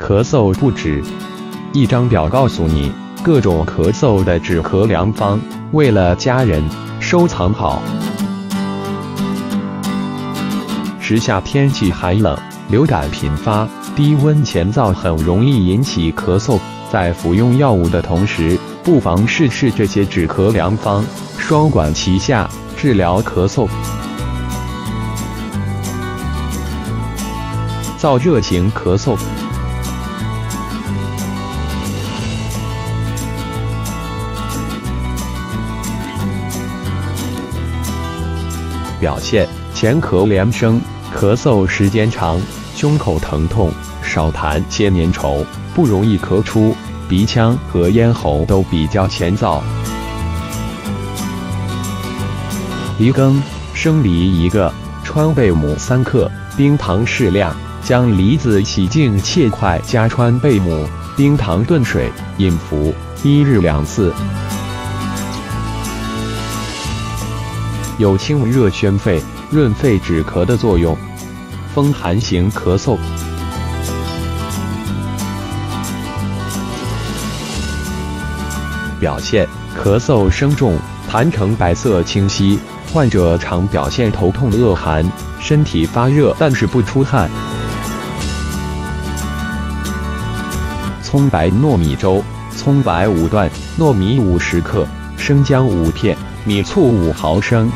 咳嗽不止。一张表告诉你各种咳嗽的止咳良方，为了家人收藏好。时下天气寒冷，流感频发，低温前燥很容易引起咳嗽，在服用药物的同时，不妨试试这些止咳良方，双管齐下，治疗咳嗽。燥热型咳嗽。表现：前咳连声，咳嗽时间长，胸口疼痛，少痰且粘稠，不容易咳出，鼻腔和咽喉都比较前燥。梨羹：生梨1个，川贝母3克，冰糖适量，将梨子洗净切块，加川贝母、冰糖炖水，饮服，1日2次。有清热宣肺、润肺止咳的作用。风寒型咳嗽。表现：咳嗽声重，痰呈白色清晰，患者常表现头痛、恶寒，身体发热但是不出汗。葱白糯米粥：葱白5段，糯米50克，生姜5片，米醋5毫升。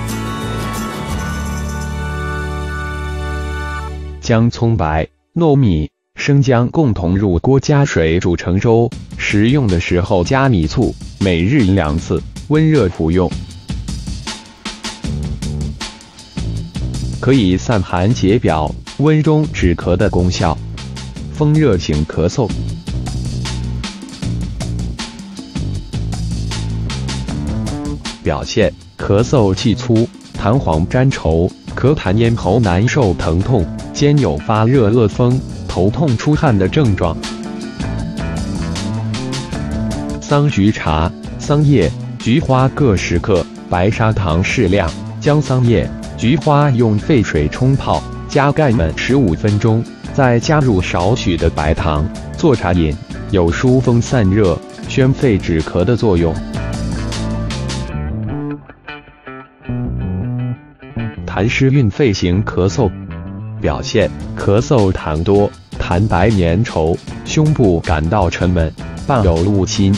将葱白、糯米、生姜共同入锅加水煮成粥，食用的时候加米醋，每日2次，温热服用。可以散寒解表、温中止咳的功效。风热型咳嗽。表现：咳嗽气粗，痰黄粘稠，咳痰咽喉难受疼痛，兼有发热恶风、头痛出汗的症状。桑菊茶：桑叶、菊花各10克，白砂糖适量，将桑叶、菊花用沸水冲泡，加盖焖15分钟，再加入少许的白糖，做茶饮，有疏风散热、宣肺止咳的作用。痰湿运肺型咳嗽。表现：咳嗽痰多，痰白粘稠，胸部感到沉闷，伴有恶心。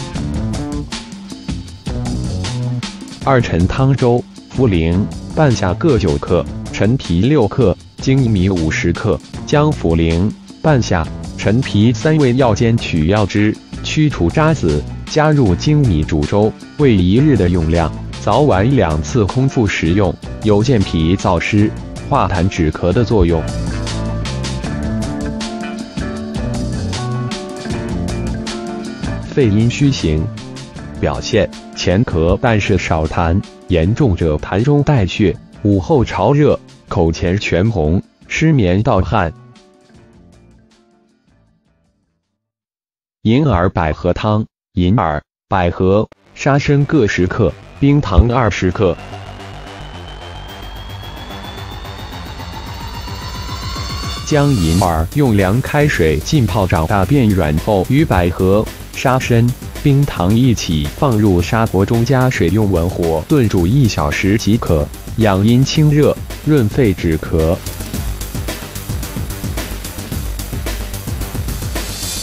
2陈汤粥：茯苓、半夏各9克，陈皮6克，粳米50克，将茯苓、半夏、陈皮3味药煎取药汁，去除渣子，加入粳米煮粥，为1日的用量，早晚2次空腹食用，有健脾燥湿、化痰止咳的作用。肺阴虚型。表现：前咳但是少痰，严重者痰中带血，午后潮热，口前全红，失眠盗汗。银耳百合汤：银耳、百合、沙参各10克，冰糖20克。将银耳用凉开水浸泡长大变软后，与百合、沙参、冰糖一起放入砂锅中，加水用文火炖煮1小时即可，养阴清热，润肺止咳。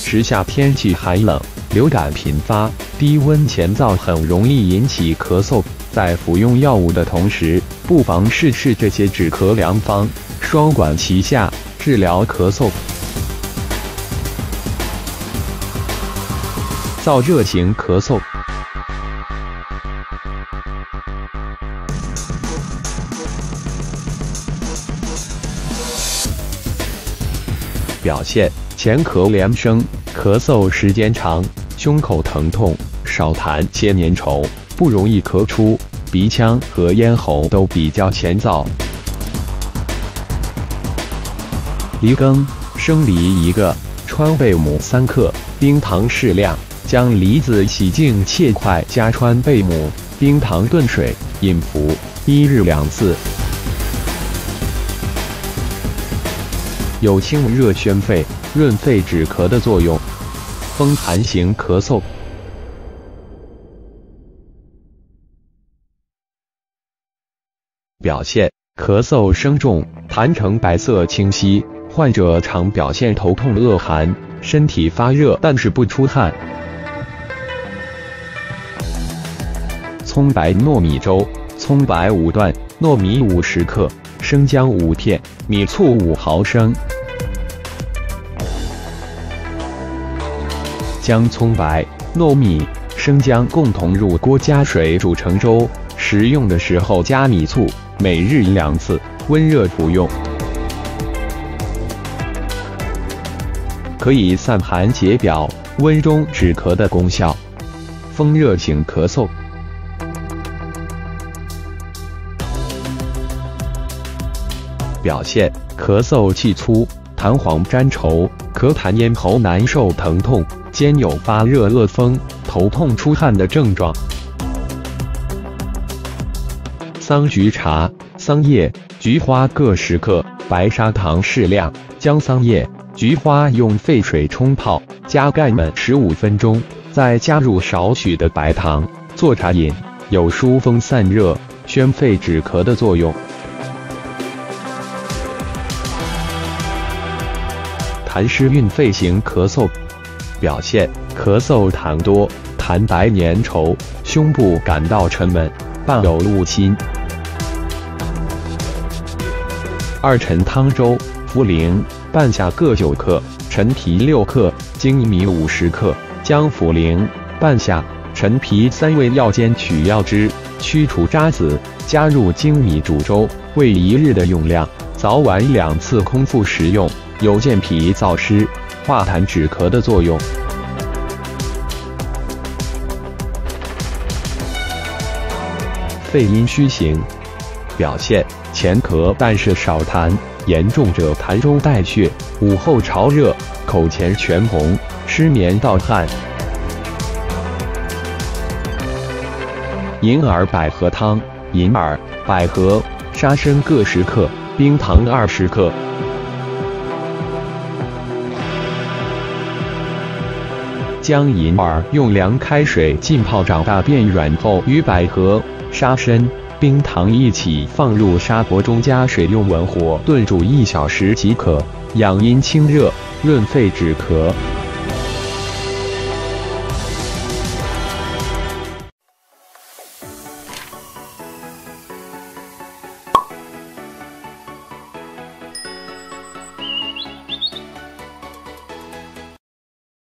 时下天气寒冷，流感频发，低温前燥很容易引起咳嗽，在服用药物的同时，不妨试试这些止咳良方，双管齐下，治疗咳嗽。燥热型咳嗽。表现：前咳连声，咳嗽时间长，胸口疼痛，少痰且粘稠，不容易咳出，鼻腔和咽喉都比较前燥。梨羹：生梨1个，川贝母3克，冰糖适量，将梨子洗净切块，加川贝母、冰糖炖水，饮服，1日2次。有清热宣肺、润肺止咳的作用。风寒型咳嗽。表现：咳嗽声重，痰呈白色清晰，患者常表现头痛、恶寒，身体发热，但是不出汗。葱白糯米粥：葱白5段，糯米50克，生姜5片，米醋5毫升。将葱白、糯米、生姜共同入锅加水煮成粥，食用的时候加米醋，每日2次，温热服用。可以散寒解表、温中止咳的功效。风热型咳嗽。表现：咳嗽气粗，痰黄粘稠，咳痰咽喉难受疼痛，兼有发热恶风、头痛出汗的症状。桑菊茶：桑叶、菊花各10克，白砂糖适量，将桑叶、菊花用沸水冲泡，加盖焖15分钟，再加入少许的白糖，做茶饮，有疏风散热、宣肺止咳的作用。痰湿运肺型咳嗽。表现：咳嗽痰多，痰白粘稠，胸部感到沉闷，伴有恶心。二陈汤粥：茯苓、半夏各9克，陈皮6克，粳米50克，将茯苓、半夏、陈皮3味药煎取药汁，去除渣子，加入粳米煮粥，为1日的用量，早晚2次空腹食用，有健脾燥湿、化痰止咳的作用。肺阴虚型。表现：前咳但是少痰，严重者痰中带血，午后潮热，口前全红，失眠盗汗。银耳百合汤：银耳、百合、沙参各10克，冰糖20克。将银耳用凉开水浸泡长大变软后，与百合、沙参、冰糖一起放入砂锅中，加水用文火炖煮1小时即可，养阴清热，润肺止咳。